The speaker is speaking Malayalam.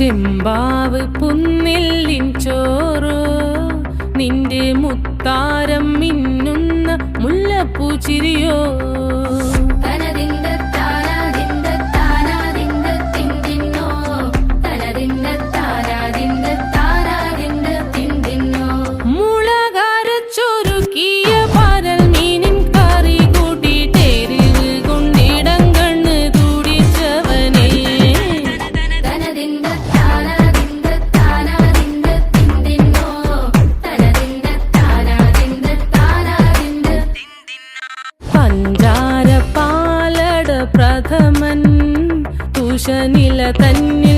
ചെമ്പാവ് പുന്നെല്ലിൻ ചോറോ നിന്റെ മുത്താരം മിന്നുന്ന മുല്ലപ്പൂച്ചിരിയോ പഞ്ചാര പാലട പ്രഥമൻ തുഷനില തന്നെ